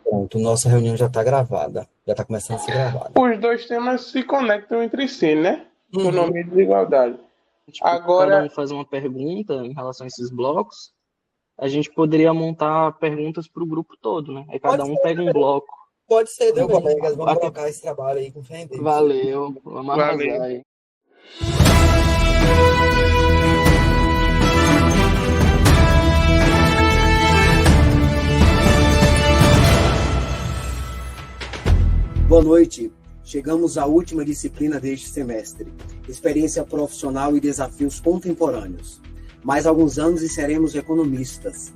Pronto, nossa reunião já está gravada, já está começando a ser gravada. Os dois temas se conectam entre si, né? Uhum. Economia e desigualdade. Tipo, cada um Agora, faz uma pergunta em relação a esses blocos. A gente poderia montar perguntas para o grupo todo, né? Aí cada Pode um ser pega um também, bloco. pode ser Meu também, colegas. Vamos aqui, colocar esse trabalho aí com fé em Deus. valeu, vamos arrasar valeu. aí. Boa noite. Chegamos à última disciplina deste semestre, experiência profissional e desafios contemporâneos. Mais alguns anos e seremos economistas.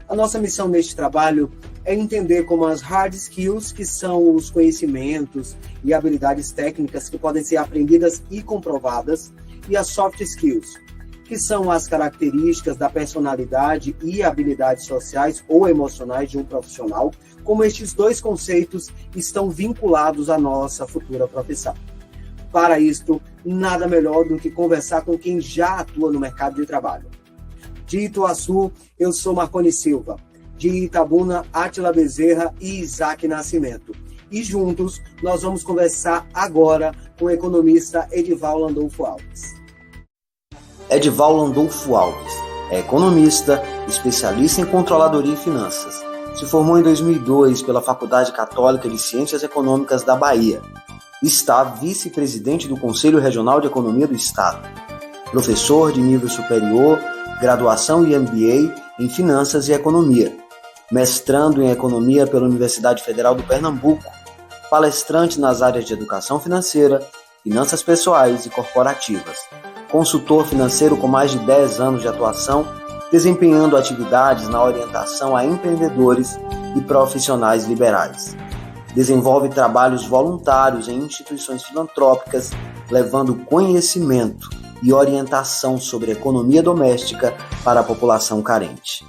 A nossa missão neste trabalho é entender como as hard skills, que são os conhecimentos e habilidades técnicas que podem ser aprendidas e comprovadas, e as soft skills, que são as características da personalidade e habilidades sociais ou emocionais de um profissional, como estes dois conceitos estão vinculados à nossa futura profissão. Para isto, nada melhor do que conversar com quem já atua no mercado de trabalho. De Ituaçu, eu sou Marconi Silva. De Itabuna, Átila Bezerra e Isaac Nascimento. E juntos, nós vamos conversar agora com o economista Edival Landolfo Alves. Edival Landolfo Alves é economista, especialista em controladoria e finanças. Se formou em 2002 pela Faculdade Católica de Ciências Econômicas da Bahia. Está vice-presidente do Conselho Regional de Economia do Estado. Professor de nível superior, graduação e MBA em Finanças e Economia. Mestrando em Economia pela Universidade Federal do Pernambuco. Palestrante nas áreas de educação financeira, finanças pessoais e corporativas. Consultor financeiro com mais de 10 anos de atuação, desempenhando atividades na orientação a empreendedores e profissionais liberais. Desenvolve trabalhos voluntários em instituições filantrópicas, levando conhecimento e orientação sobre economia doméstica para a população carente.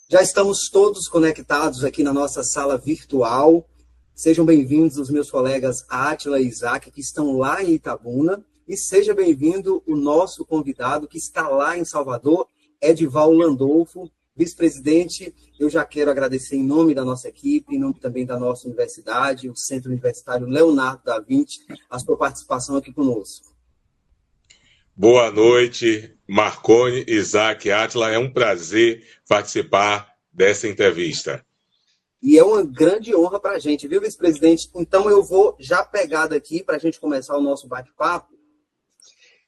Já estamos todos conectados aqui na nossa sala virtual. Sejam bem-vindos os meus colegas Átila e Isaac, que estão lá em Itabuna. E seja bem-vindo o nosso convidado que está lá em Salvador, Edival Landolfo, vice-presidente. Eu já quero agradecer em nome da nossa equipe, em nome também da nossa universidade, o Centro Universitário Leonardo da Vinci, a sua participação aqui conosco. Boa noite, Marconi, Isaac, Átila. É um prazer participar dessa entrevista. E é uma grande honra para a gente, viu, vice-presidente? Então eu vou já pegar daqui para a gente começar o nosso bate-papo.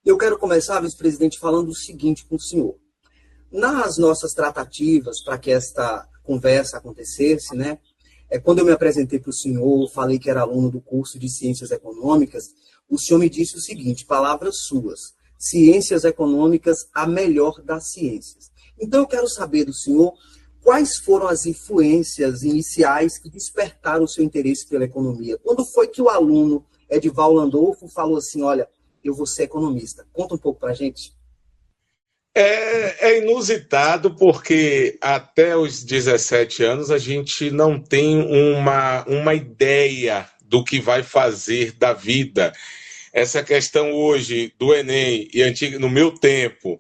Eu quero começar, vice-presidente, falando o seguinte com o senhor. Nas nossas tratativas para que esta conversa acontecesse, né? Quando eu me apresentei para o senhor, falei que era aluno do curso de Ciências Econômicas, o senhor me disse o seguinte, palavras suas, Ciências Econômicas, a melhor das ciências. Então eu quero saber do senhor quais foram as influências iniciais que despertaram o seu interesse pela economia. Quando foi que o aluno Edival Landolfo falou assim, olha, eu vou ser economista? Conta um pouco para a gente. É inusitado porque até os 17 anos a gente não tem uma ideia do que vai fazer da vida. Essa questão hoje do Enem e no meu tempo,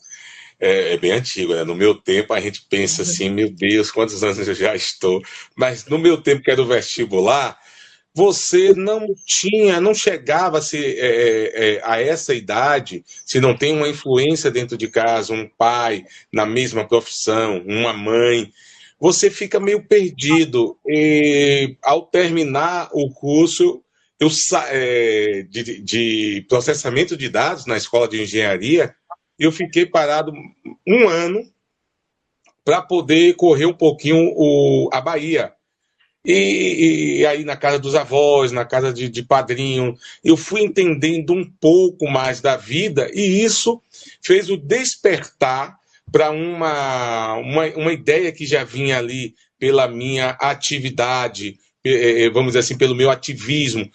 é bem antigo, né? No meu tempo a gente pensa assim, meu Deus, quantos anos eu já estou. Mas no meu tempo que era o vestibular, você não chegava a essa idade, se não tem uma influência dentro de casa, um pai na mesma profissão, uma mãe, você fica meio perdido. E, ao terminar o curso de processamento de dados na escola de engenharia, eu fiquei parado um ano para poder correr um pouquinho a Bahia. E aí na casa dos avós, na casa de padrinho, eu fui entendendo um pouco mais da vida e isso fez o despertar para uma ideia que já vinha ali pela minha atividade, vamos dizer assim, pelo meu ativismo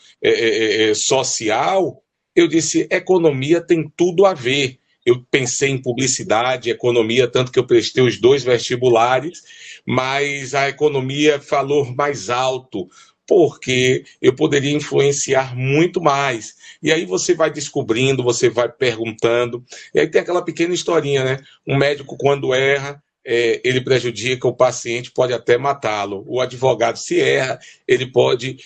social. Eu disse, economia tem tudo a ver. Eu pensei em publicidade, economia, tanto que eu prestei os 2 vestibulares, mas a economia falou mais alto, porque eu poderia influenciar muito mais. E aí você vai descobrindo, você vai perguntando, e aí tem aquela pequena historinha, né? Um médico, quando erra, ele prejudica o paciente, pode até matá-lo. O advogado, se erra, ele pode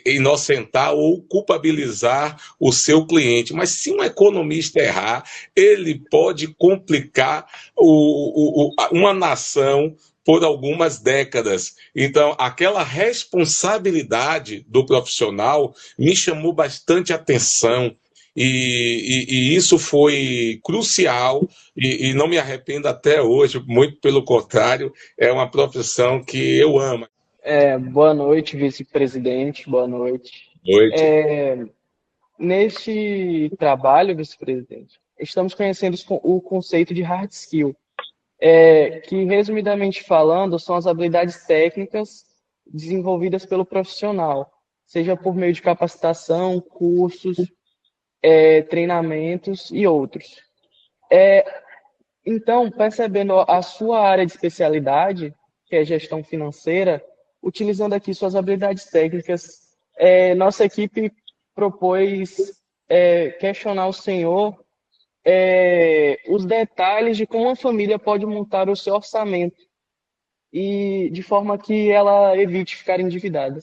inocentar ou culpabilizar o seu cliente. Mas se um economista errar, ele pode complicar uma nação por algumas décadas. Então, aquela responsabilidade do profissional me chamou bastante atenção. E isso foi crucial e não me arrependo até hoje, muito pelo contrário, é uma profissão que eu amo. Boa noite, vice-presidente, boa noite. Noite. Neste trabalho, vice-presidente, estamos conhecendo o conceito de hard skill, que, resumidamente falando, são as habilidades técnicas desenvolvidas pelo profissional, seja por meio de capacitação, cursos, treinamentos e outros. Então, percebendo a sua área de especialidade, que é gestão financeira, utilizando aqui suas habilidades técnicas, nossa equipe propôs questionar o senhor os detalhes de como uma família pode montar o seu orçamento e de forma que ela evite ficar endividada.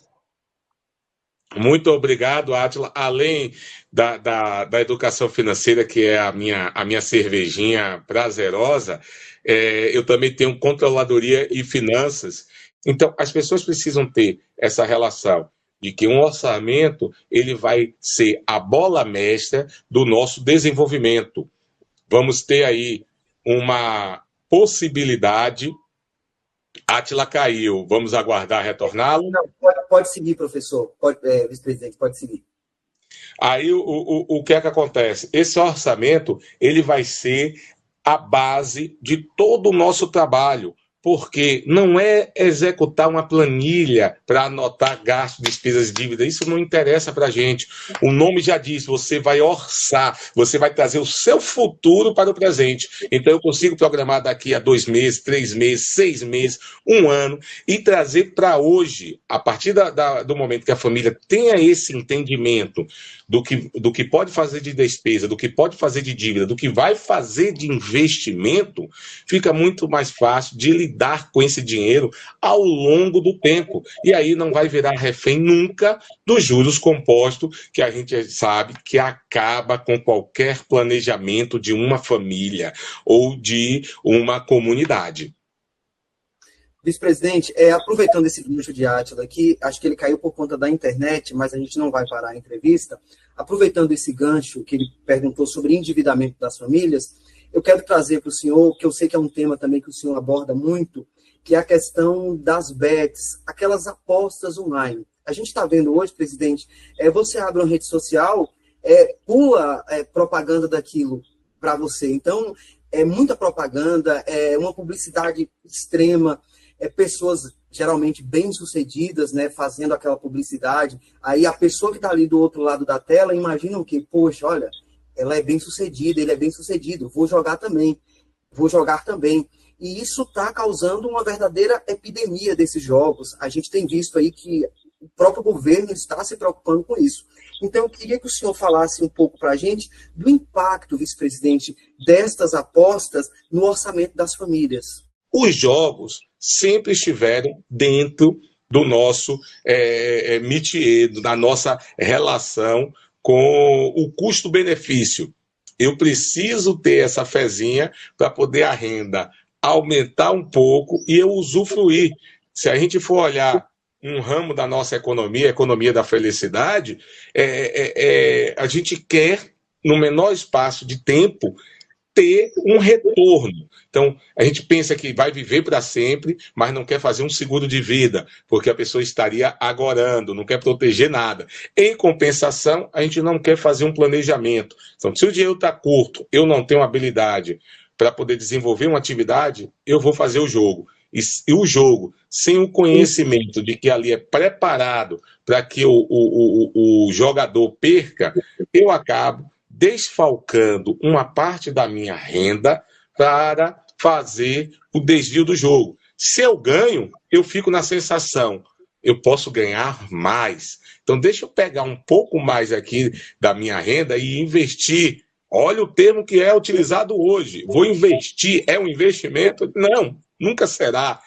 Muito obrigado, Átila. Além da educação financeira, que é a minha cervejinha prazerosa, eu também tenho controladoria e finanças. Então, as pessoas precisam ter essa relação de que um orçamento ele vai ser a bola mestra do nosso desenvolvimento. Vamos ter aí uma possibilidade. Átila caiu, vamos aguardar retorná-lo? Não, pode seguir, professor, vice-presidente, pode seguir. Aí o que é que acontece? Esse orçamento ele vai ser a base de todo o nosso trabalho, porque não é executar uma planilha para anotar gastos, despesas, dívidas, isso não interessa para a gente. O nome já diz, você vai orçar, você vai trazer o seu futuro para o presente. Então eu consigo programar daqui a 2 meses, 3 meses, 6 meses, 1 ano, e trazer para hoje, a partir do momento que a família tenha esse entendimento do que pode fazer de despesa, do que pode fazer de dívida, do que vai fazer de investimento, fica muito mais fácil de lidar com esse dinheiro ao longo do tempo. E aí não vai virar refém nunca dos juros compostos, que a gente sabe que acaba com qualquer planejamento de uma família ou de uma comunidade. Vice-presidente, aproveitando esse gancho de Átila aqui, acho que ele caiu por conta da internet, mas a gente não vai parar a entrevista. Aproveitando esse gancho que ele perguntou sobre endividamento das famílias, eu quero trazer para o senhor, que eu sei que é um tema também que o senhor aborda muito, que é a questão das bets, aquelas apostas online. A gente está vendo hoje, presidente, você abre uma rede social, pula propaganda daquilo para você. Então, é muita propaganda, é uma publicidade extrema, pessoas geralmente bem-sucedidas, né, fazendo aquela publicidade. Aí a pessoa que está ali do outro lado da tela imagina o quê? Poxa, olha, ela é bem-sucedida, ele é bem-sucedido, vou jogar também. E isso está causando uma verdadeira epidemia desses jogos. A gente tem visto aí que o próprio governo está se preocupando com isso. Então, eu queria que o senhor falasse um pouco para a gente do impacto, vice-presidente, destas apostas no orçamento das famílias. Os jogos sempre estiveram dentro do nosso métier, da nossa relação com o custo-benefício. Eu preciso ter essa fezinha para poder a renda aumentar um pouco e eu usufruir. Se a gente for olhar um ramo da nossa economia, a economia da felicidade, a gente quer, no menor espaço de tempo, ter um retorno. Então, a gente pensa que vai viver para sempre, mas não quer fazer um seguro de vida, porque a pessoa estaria agorando, não quer proteger nada. Em compensação, a gente não quer fazer um planejamento. Então, se o dinheiro está curto, eu não tenho habilidade para poder desenvolver uma atividade, eu vou fazer o jogo. E o jogo, sem o conhecimento de que ali é preparado para que o jogador perca, eu acabo desfalcando uma parte da minha renda para fazer o desvio do jogo. Se eu ganho, eu fico na sensação, eu posso ganhar mais. Então, deixa eu pegar um pouco mais aqui da minha renda e investir. Olha o termo que é utilizado hoje. Vou investir, é um investimento? Não, nunca será.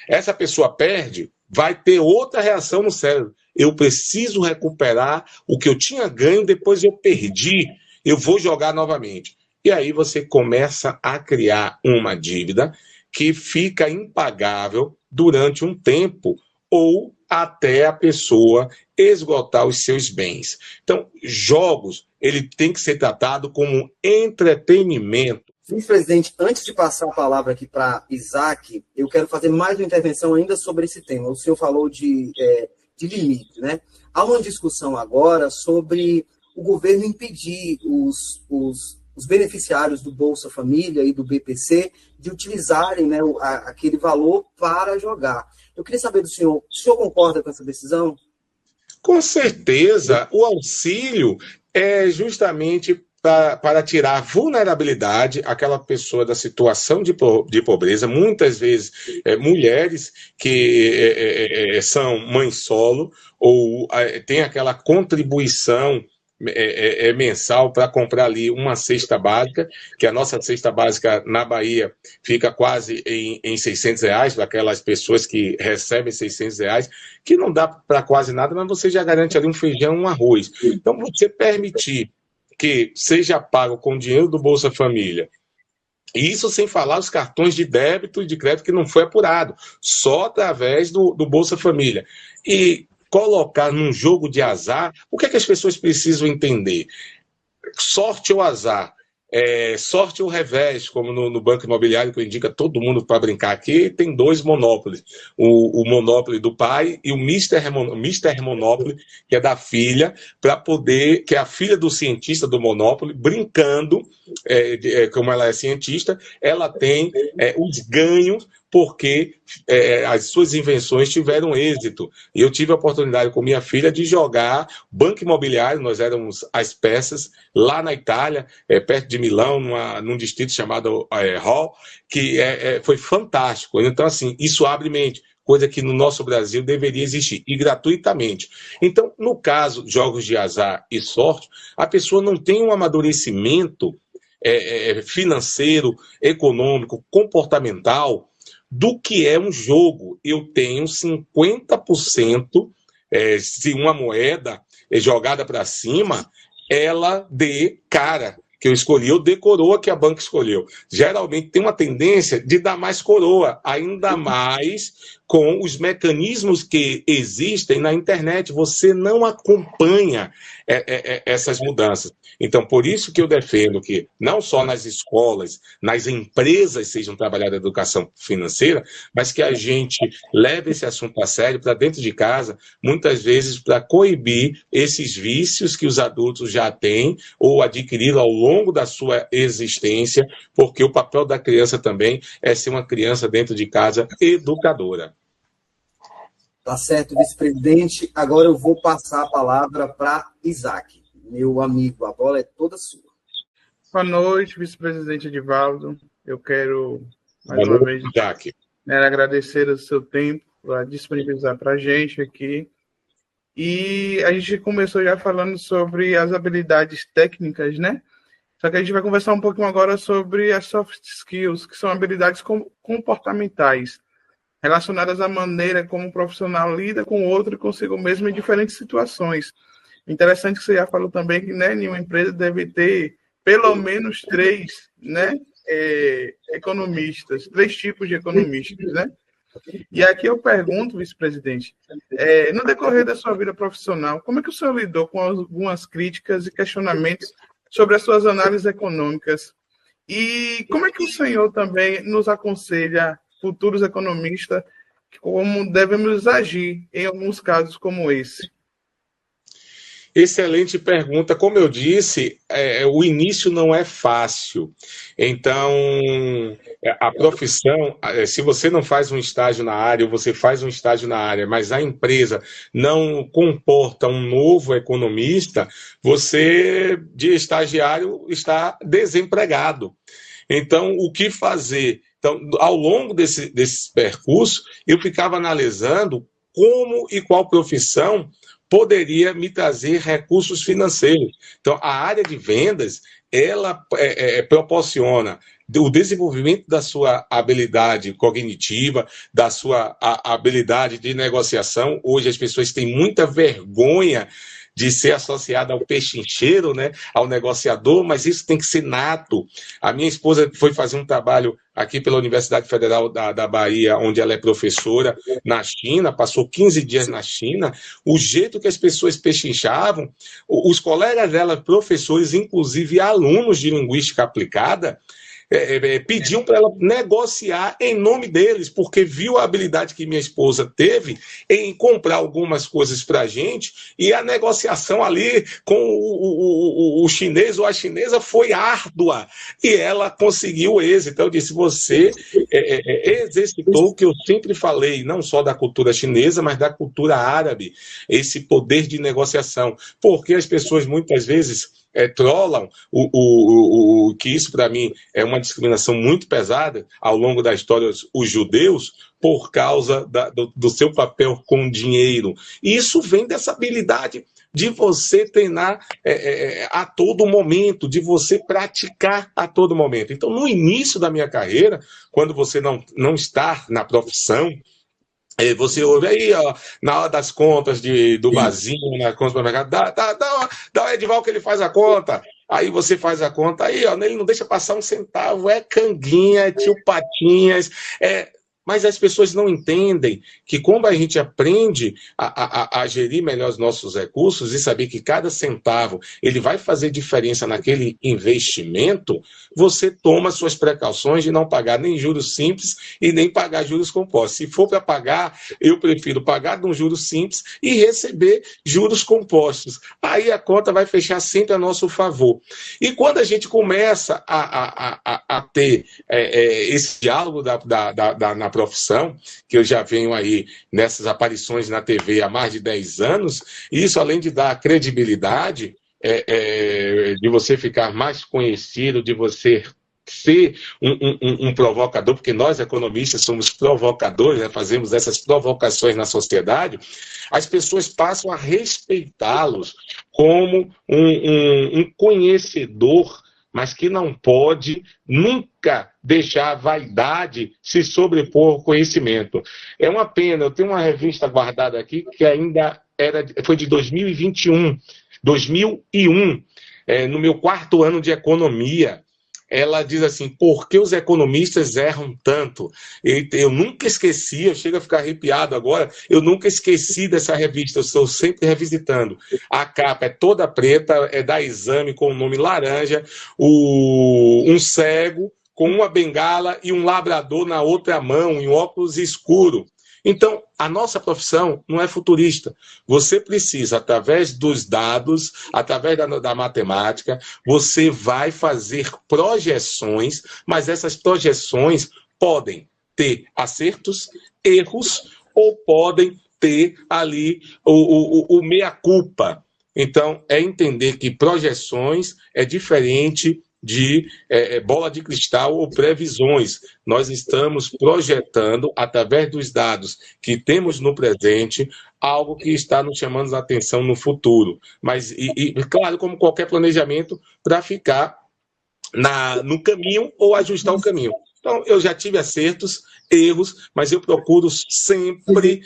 Essa pessoa perde, vai ter outra reação no cérebro. Eu preciso recuperar o que eu tinha ganho, depois eu perdi, eu vou jogar novamente. E aí você começa a criar uma dívida que fica impagável durante um tempo, ou até a pessoa esgotar os seus bens. Então, jogos, ele tem que ser tratado como entretenimento. Vice-presidente, antes de passar a palavra aqui para Isaac, eu quero fazer mais uma intervenção ainda sobre esse tema. O senhor falou de limite, né? Há uma discussão agora sobre o governo impedir os beneficiários do Bolsa Família e do BPC de utilizarem, né, aquele valor para jogar. Eu queria saber do senhor, o senhor concorda com essa decisão? Com certeza, o auxílio é justamente para tirar a vulnerabilidade àquela pessoa da situação de pobreza, muitas vezes mulheres que são mães solo ou tem aquela contribuição mensal para comprar ali uma cesta básica, que a nossa cesta básica na Bahia fica quase em R$600 para aquelas pessoas que recebem R$600, que não dá para quase nada, mas você já garante ali um feijão, um arroz. Então, você permitir que seja pago com dinheiro do Bolsa Família, e isso sem falar os cartões de débito e de crédito que não foi apurado, só através do Bolsa Família. E colocar num jogo de azar, o que é que as pessoas precisam entender? Sorte ou azar? Sorte ou revés, como no Banco Imobiliário, que eu indico a todo mundo para brincar aqui, tem 2 Monopoly. O Monopoly do pai e o Mr. Monopoly, que é da filha, para poder, que é a filha do cientista do Monopoly, brincando, como ela é cientista, ela tem os ganhos porque as suas invenções tiveram êxito. E eu tive a oportunidade com minha filha de jogar Banco Imobiliário, nós éramos as peças, lá na Itália, perto de Milão, num distrito chamado Hall, que foi fantástico. Então, assim, isso abre mente, coisa que no nosso Brasil deveria existir, e gratuitamente. Então, no caso, jogos de azar e sorte, a pessoa não tem um amadurecimento financeiro, econômico, comportamental, do que é um jogo. Eu tenho 50%, se uma moeda é jogada para cima, ela dê cara, que eu escolhi, ou dê coroa que a banca escolheu. Geralmente tem uma tendência de dar mais coroa, ainda mais com os mecanismos que existem na internet. Você não acompanha essas mudanças. Então, por isso que eu defendo que não só nas escolas, nas empresas sejam trabalhada a educação financeira, mas que a gente leve esse assunto a sério para dentro de casa, muitas vezes para coibir esses vícios que os adultos já têm ou adquiriram ao longo da sua existência, porque o papel da criança também é ser uma criança dentro de casa educadora. Tá certo, vice-presidente. Agora eu vou passar a palavra para Isaac. Meu amigo, a bola é toda sua. Boa noite, vice-presidente Edivaldo. Eu quero, mais uma vez, agradecer o seu tempo, a disponibilizar para a gente aqui. E a gente começou já falando sobre as habilidades técnicas, né? Só que a gente vai conversar um pouquinho agora sobre as soft skills, que são habilidades comportamentais, relacionadas à maneira como o profissional lida com o outro e consigo mesmo em diferentes situações. Interessante que você já falou também que, né, nenhuma empresa deve ter pelo menos 3, né, economistas, 3 tipos de economistas, né? E aqui eu pergunto, vice-presidente, no decorrer da sua vida profissional, como é que o senhor lidou com algumas críticas e questionamentos sobre as suas análises econômicas? E como é que o senhor também nos aconselha, futuros economistas, como devemos agir em alguns casos como esse? Excelente pergunta. Como eu disse, o início não é fácil. Então, a profissão, se você não faz um estágio na área, ou você faz um estágio na área, mas a empresa não comporta um novo economista, você, de estagiário, está desempregado. Então, o que fazer? Então, ao longo desse percurso, eu ficava analisando como e qual profissão poderia me trazer recursos financeiros. Então, a área de vendas, ela proporciona o desenvolvimento da sua habilidade cognitiva, da sua habilidade de negociação. Hoje as pessoas têm muita vergonha de ser associada ao pechincheiro, né, ao negociador, mas isso tem que ser nato. A minha esposa foi fazer um trabalho aqui pela Universidade Federal da Bahia, onde ela é professora, na China, passou 15 dias na China. O jeito que as pessoas pechinchavam, os colegas dela, professores, inclusive alunos de linguística aplicada, pediam para ela negociar em nome deles, porque viu a habilidade que minha esposa teve em comprar algumas coisas para a gente, e a negociação ali com o chinês ou a chinesa foi árdua, e ela conseguiu êxito. Então eu disse, você exercitou o que eu sempre falei, não só da cultura chinesa, mas da cultura árabe, esse poder de negociação, porque as pessoas muitas vezes trollam, que isso para mim é uma discriminação muito pesada ao longo da história, os judeus, por causa do seu papel com dinheiro. E isso vem dessa habilidade de você treinar a todo momento, de você praticar a todo momento. Então, no início da minha carreira, quando você não está na profissão, você ouve aí, ó, na hora das contas do barzinho, na conta do supermercado, dá o Edival que ele faz a conta. Aí você faz a conta, aí, ó, ele não deixa passar um centavo, é canguinha, é tio Patinhas, mas as pessoas não entendem que quando a gente aprende a gerir melhor os nossos recursos e saber que cada centavo ele vai fazer diferença naquele investimento, você toma suas precauções de não pagar nem juros simples e nem pagar juros compostos. Se for para pagar, eu prefiro pagar de um juros simples e receber juros compostos. Aí a conta vai fechar sempre a nosso favor. E quando a gente começa a ter esse diálogo na profissão, que eu já venho aí nessas aparições na TV há mais de 10 anos, isso além de dar credibilidade, de você ficar mais conhecido, de você ser um provocador, porque nós economistas somos provocadores, né? Fazemos essas provocações na sociedade, as pessoas passam a respeitá-los como um conhecedor, mas que não pode nunca deixar a vaidade se sobrepor ao conhecimento. É uma pena, eu tenho uma revista guardada aqui que ainda foi de 2001, no meu 4º ano de economia. Ela diz assim, por que os economistas erram tanto? Eu nunca esqueci, eu chego a ficar arrepiado agora, eu nunca esqueci dessa revista, eu estou sempre revisitando. A capa é toda preta, é da Exame com o nome laranja, um cego com uma bengala e um labrador na outra mão, em óculos escuro. Então, a nossa profissão não é futurista. Você precisa, através dos dados, através da matemática, você vai fazer projeções, mas essas projeções podem ter acertos, erros, ou podem ter ali o meia-culpa. Então, é entender que projeções é diferente de bola de cristal ou previsões. Nós estamos projetando, através dos dados que temos no presente, algo que está nos chamando a atenção no futuro. Mas, claro, como qualquer planejamento, para ficar no caminho ou ajustar o caminho. Então, eu já tive acertos, erros, mas eu procuro sempre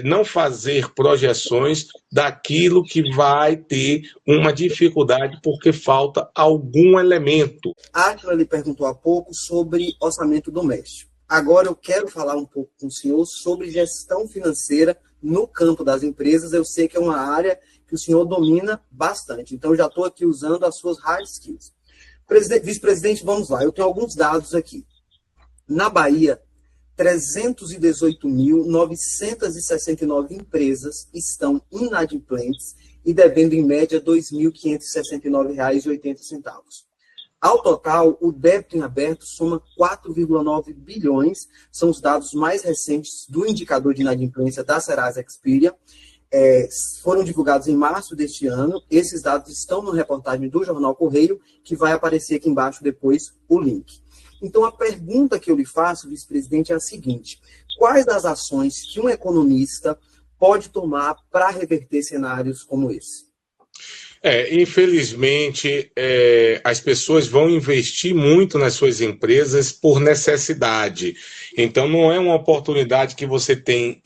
não fazer projeções daquilo que vai ter uma dificuldade porque falta algum elemento. Átila lhe perguntou há pouco sobre orçamento doméstico. Agora eu quero falar um pouco com o senhor sobre gestão financeira no campo das empresas. Eu sei que é uma área que o senhor domina bastante, então já estou aqui usando as suas hard skills. Vice-presidente, vamos lá, eu tenho alguns dados aqui. Na Bahia, 318.969 empresas estão inadimplentes e devendo, em média, R$ 2.569,80. Ao total, o débito em aberto soma 4,9 bilhões, são os dados mais recentes do indicador de inadimplência da Serasa Experian. Foram divulgados em março deste ano. Esses dados estão na reportagem do Jornal Correio, que vai aparecer aqui embaixo depois o link. Então, a pergunta que eu lhe faço, vice-presidente, é a seguinte: quais das ações que um economista pode tomar para reverter cenários como esse? Infelizmente, as pessoas vão investir muito nas suas empresas por necessidade. Então, não é uma oportunidade que você tem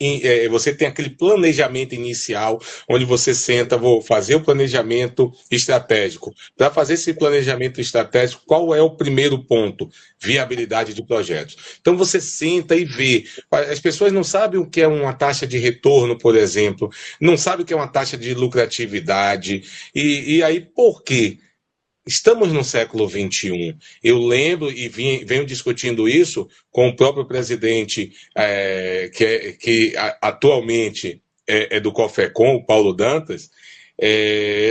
aquele planejamento inicial, onde você senta, vou fazer o planejamento estratégico. Para fazer esse planejamento estratégico, qual é o primeiro ponto? Viabilidade de projetos. Então, você senta e vê. As pessoas não sabem o que é uma taxa de retorno, por exemplo, não sabem o que é uma taxa de lucratividade. E aí, por quê? Estamos no século XXI. Eu lembro e venho discutindo isso com o próprio presidente, que atualmente é do COFECOM, o Paulo Dantas,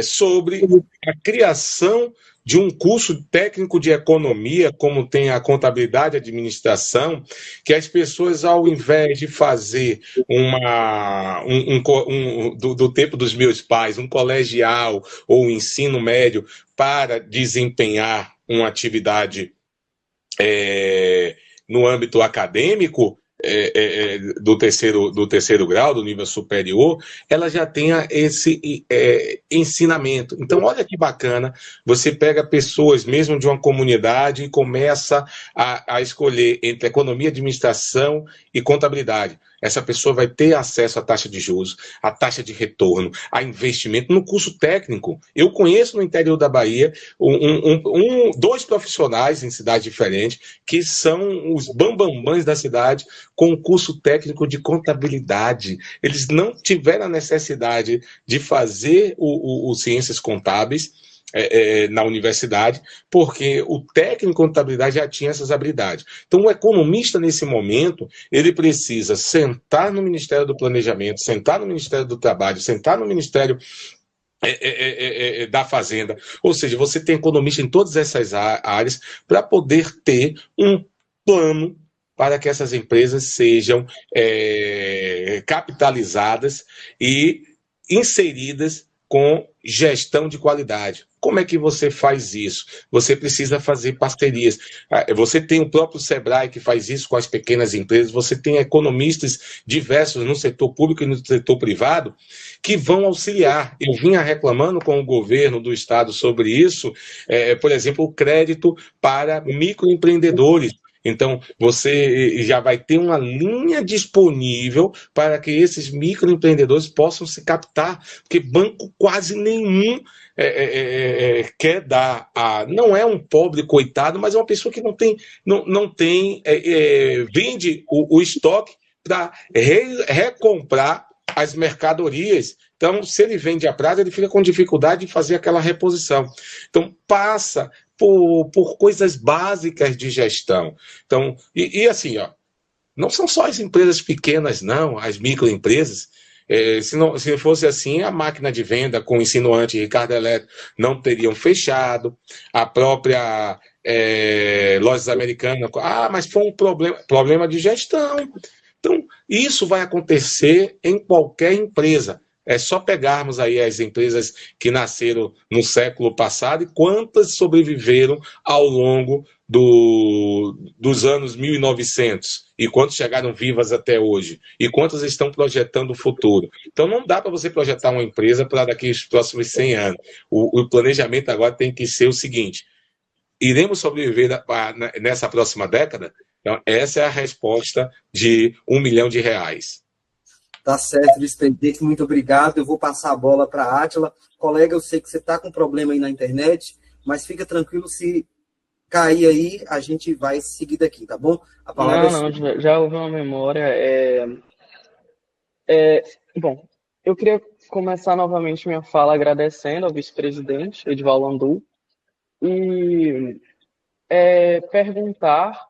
sobre a criação de um curso técnico de economia, como tem a contabilidade e administração, que as pessoas, ao invés de fazer do tempo dos meus pais, um colegial ou um ensino médio para desempenhar uma atividade no âmbito acadêmico, do terceiro grau, do nível superior, ela já tenha esse ensinamento. Então, olha que bacana, você pega pessoas mesmo de uma comunidade e começa a escolher entre economia, administração e contabilidade. Essa pessoa vai ter acesso à taxa de juros, à taxa de retorno, a investimento no curso técnico. Eu conheço no interior da Bahia dois profissionais em cidades diferentes que são os bambambãs da cidade com curso técnico de contabilidade. Eles não tiveram a necessidade de fazer o Ciências Contábeis na universidade, porque o técnico em contabilidade já tinha essas habilidades. Então, o economista, nesse momento, ele precisa sentar no Ministério do Planejamento, sentar no Ministério do Trabalho, sentar no Ministério da Fazenda. Ou seja, você tem economista em todas essas áreas para poder ter um plano para que essas empresas sejam capitalizadas e inseridas com gestão de qualidade. Como é que você faz isso? Você precisa fazer parcerias. Você tem o próprio Sebrae que faz isso com as pequenas empresas, você tem economistas diversos no setor público e no setor privado que vão auxiliar. Eu vinha reclamando com o governo do estado sobre isso, por exemplo, o crédito para microempreendedores. Então, você já vai ter uma linha disponível para que esses microempreendedores possam se captar, porque banco quase nenhum quer dar não é um pobre coitado, mas é uma pessoa que não tem vende o estoque para recomprar as mercadorias. Então, se ele vende a prazo, ele fica com dificuldade de fazer aquela reposição. Então, passa por coisas básicas de gestão. Então, assim, não são só as empresas pequenas, não, as microempresas. Se fosse assim, a máquina de venda com insinuante Ricardo Eletro não teriam fechado, a própria Lojas Americanas, mas foi um problema de gestão. Então, isso vai acontecer em qualquer empresa. É só pegarmos aí as empresas que nasceram no século passado e quantas sobreviveram ao longo dos anos 1900 e quantas chegaram vivas até hoje e quantas estão projetando o futuro. Então não dá para você projetar uma empresa para daqui os próximos 100 anos. O planejamento agora tem que ser o seguinte: iremos sobreviver nessa próxima década? Então, essa é a resposta de R$1 milhão. Tá certo, vice-presidente, muito obrigado. Eu vou passar a bola para a Átila. Colega, eu sei que você está com problema aí na internet, mas fica tranquilo, se cair aí, a gente vai seguir daqui, tá bom? A palavra já houve uma memória. Bom, eu queria começar novamente minha fala agradecendo ao vice-presidente, Edivaldo Landu, e perguntar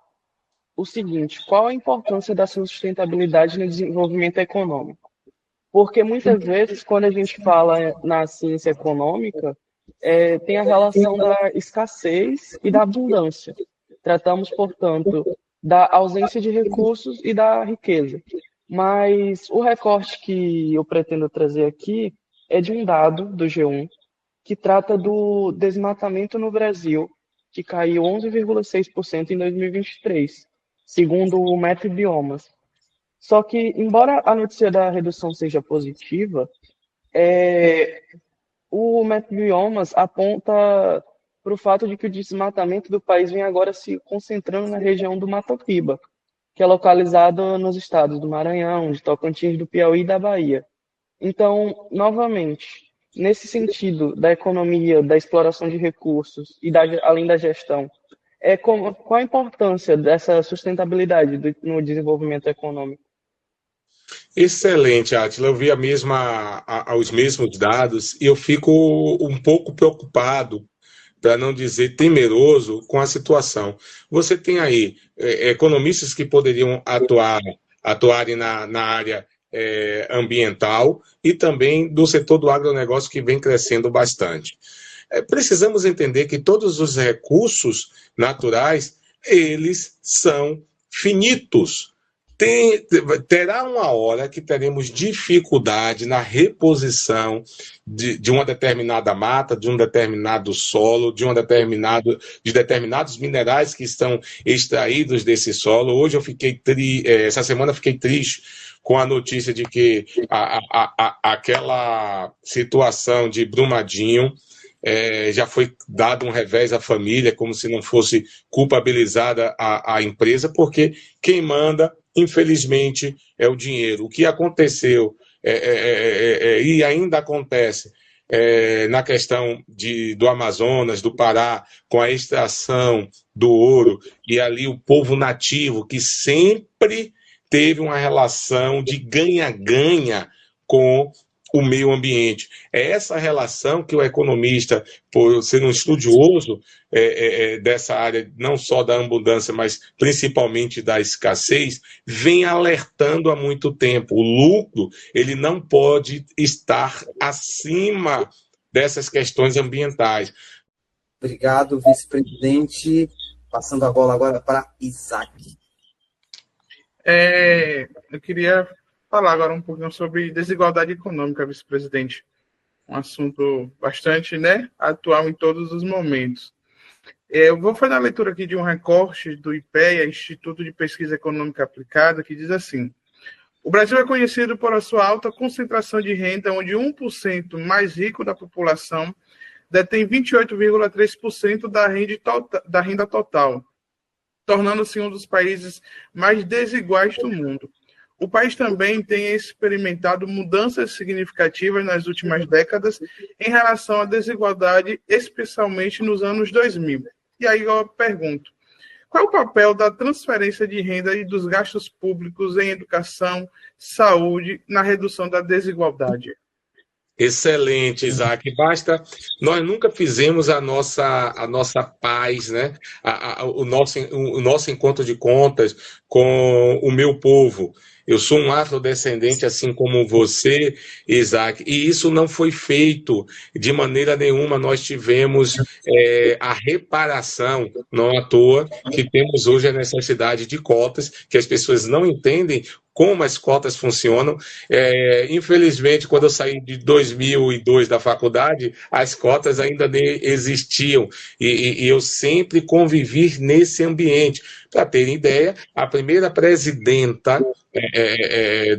o seguinte: qual a importância da sustentabilidade no desenvolvimento econômico? Porque muitas vezes, quando a gente fala na ciência econômica, tem a relação da escassez e da abundância. Tratamos, portanto, da ausência de recursos e da riqueza. Mas o recorte que eu pretendo trazer aqui é de um dado do G1 que trata do desmatamento no Brasil, que caiu 11,6% em 2023. Segundo o Metro Biomas. Só que, embora a notícia da redução seja positiva, o Mapbiomas aponta para o fato de que o desmatamento do país vem agora se concentrando na região do Matopiba, que é localizada nos estados do Maranhão, de Tocantins, do Piauí e da Bahia. Então, novamente, nesse sentido da economia, da exploração de recursos e além da gestão, qual a importância dessa sustentabilidade no desenvolvimento econômico? Excelente, Átila. Eu vi os mesmos dados e eu fico um pouco preocupado, para não dizer temeroso, com a situação. Você tem aí economistas que poderiam atuarem na área ambiental e também do setor do agronegócio, que vem crescendo bastante. Precisamos entender que todos os recursos naturais, eles são finitos. Terá uma hora que teremos dificuldade na reposição de uma determinada mata, de um determinado solo, de determinados minerais que estão extraídos desse solo. Hoje essa semana eu fiquei triste com a notícia de que aquela situação de Brumadinho já foi dado um revés à família, como se não fosse culpabilizada a empresa, porque quem manda, infelizmente, é o dinheiro. O que aconteceu e ainda acontece na questão do Amazonas, do Pará, com a extração do ouro, e ali o povo nativo, que sempre teve uma relação de ganha-ganha com o meio ambiente. É essa relação que o economista, por ser um estudioso dessa área, não só da abundância, mas principalmente da escassez, vem alertando há muito tempo. O lucro, ele não pode estar acima dessas questões ambientais. Obrigado, vice-presidente. Passando a bola agora para Isaac. Eu queria falar agora um pouquinho sobre desigualdade econômica, vice-presidente. Um assunto bastante, atual em todos os momentos. Eu vou fazer a leitura aqui de um recorte do IPEA, Instituto de Pesquisa Econômica Aplicada, que diz assim: o Brasil é conhecido por a sua alta concentração de renda, onde 1% mais rico da população detém 28,3% da renda total, tornando-se um dos países mais desiguais do mundo. O país também tem experimentado mudanças significativas nas últimas décadas em relação à desigualdade, especialmente nos anos 2000. E aí eu pergunto, qual é o papel da transferência de renda e dos gastos públicos em educação, saúde, na redução da desigualdade? Excelente, Isaac. Nós nunca fizemos a nossa paz, o nosso encontro de contas com o meu povo. Eu sou um afrodescendente, assim como você, Isaac, e isso não foi feito de maneira nenhuma. Nós tivemos a reparação, não à toa, que temos hoje a necessidade de cotas, que as pessoas não entendem como as cotas funcionam. Infelizmente, quando eu saí de 2002 da faculdade, as cotas ainda nem existiam, e eu sempre convivi nesse ambiente. Para terem ideia, a primeira presidenta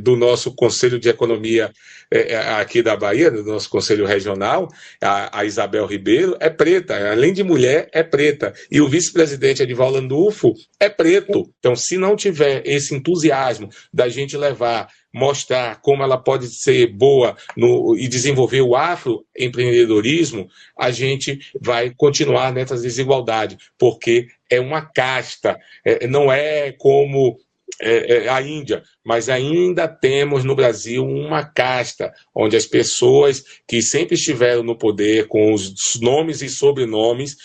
do nosso Conselho de Economia aqui da Bahia, do nosso Conselho Regional, a Isabel Ribeiro, é preta. Além de mulher, é preta. E o vice-presidente Edivaldo Landulfo é preto. Então, se não tiver esse entusiasmo da gente mostrar como ela pode ser boa e desenvolver o afroempreendedorismo, a gente vai continuar nessa desigualdade, porque é uma casta, não é como a Índia, mas ainda temos no Brasil uma casta, onde as pessoas que sempre estiveram no poder, com os nomes e sobrenomes,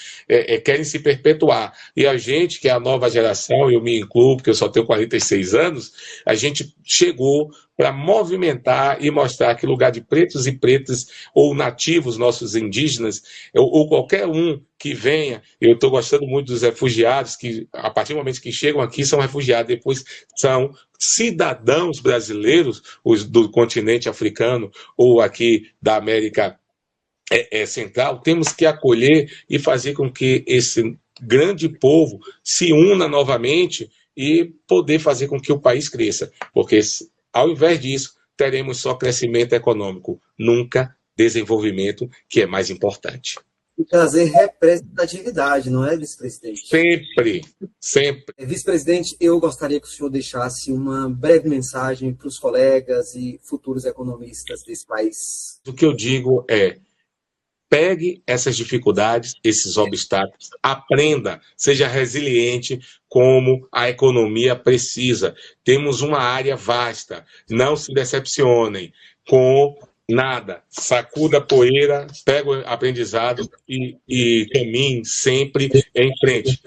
querem se perpetuar. E a gente, que é a nova geração, eu me incluo, porque eu só tenho 46 anos, a gente chegou para movimentar e mostrar que lugar de pretos e pretas, ou nativos, nossos indígenas, ou qualquer um que venha, eu estou gostando muito dos refugiados, que a partir do momento que chegam aqui são refugiados, depois são cidadãos brasileiros, os do continente africano ou aqui da América Central. Temos que acolher e fazer com que esse grande povo se una novamente e poder fazer com que o país cresça, porque ao invés disso teremos só crescimento econômico, nunca desenvolvimento, que é mais importante. E trazer representatividade, não é, vice-presidente? Sempre, sempre. Vice-presidente, eu gostaria que o senhor deixasse uma breve mensagem para os colegas e futuros economistas desse país. O que eu digo é: pegue essas dificuldades, esses obstáculos, aprenda, seja resiliente como a economia precisa. Temos uma área vasta, não se decepcionem com nada, sacuda a poeira, pega o aprendizado e caminhe sempre em frente.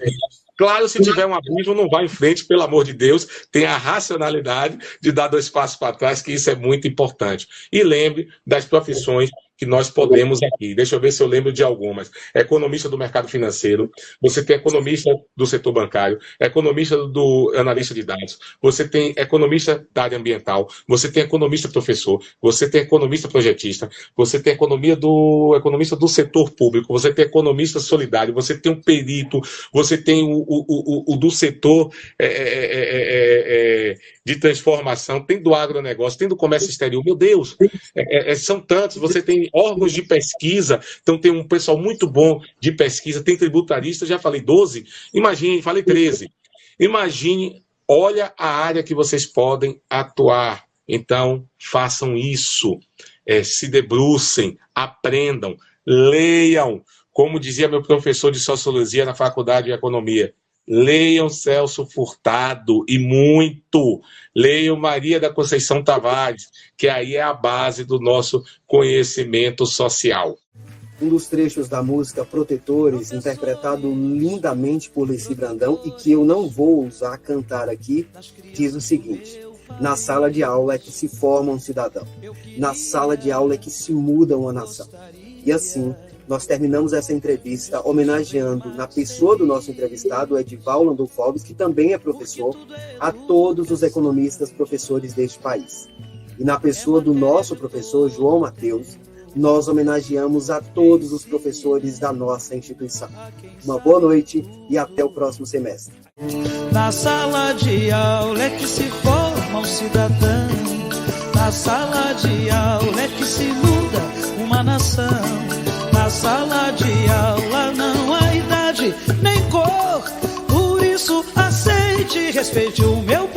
Claro, se tiver um abismo, não vá em frente, pelo amor de Deus, tenha a racionalidade de dar 2 passos para trás, que isso é muito importante. E lembre das profissões que nós podemos aqui. Deixa eu ver se eu lembro de algumas. Economista do mercado financeiro, você tem economista do setor bancário, economista do analista de dados, você tem economista da área ambiental, você tem economista professor, você tem economista projetista, você tem economista do setor público, você tem economista solidário, você tem um perito, você tem o do setor de transformação, tem do agronegócio, tem do comércio exterior. Meu Deus, são tantos. Você tem órgãos de pesquisa, então tem um pessoal muito bom de pesquisa, tem tributarista, já falei 12, imagine, falei 13. Imagine, olha a área que vocês podem atuar. Então, façam isso, se debrucem, aprendam, leiam. Como dizia meu professor de Sociologia na Faculdade de Economia, leiam Celso Furtado, e muito. Leiam Maria da Conceição Tavares, que aí é a base do nosso conhecimento social. Um dos trechos da música Protetores, interpretado lindamente por Leci Brandão, e que eu não vou usar cantar aqui, diz o seguinte: na sala de aula é que se forma um cidadão, na sala de aula é que se muda uma nação. E assim, nós terminamos essa entrevista homenageando, na pessoa do nosso entrevistado, Edival Landolfo Alves, que também é professor, a todos os economistas professores deste país. E na pessoa do nosso professor, João Mateus, nós homenageamos a todos os professores da nossa instituição. Uma boa noite e até o próximo semestre. Na sala de aula é que se forma um cidadão, na sala de aula é que se muda uma nação. Na sala de aula não há idade nem cor, por isso aceite e respeite o meu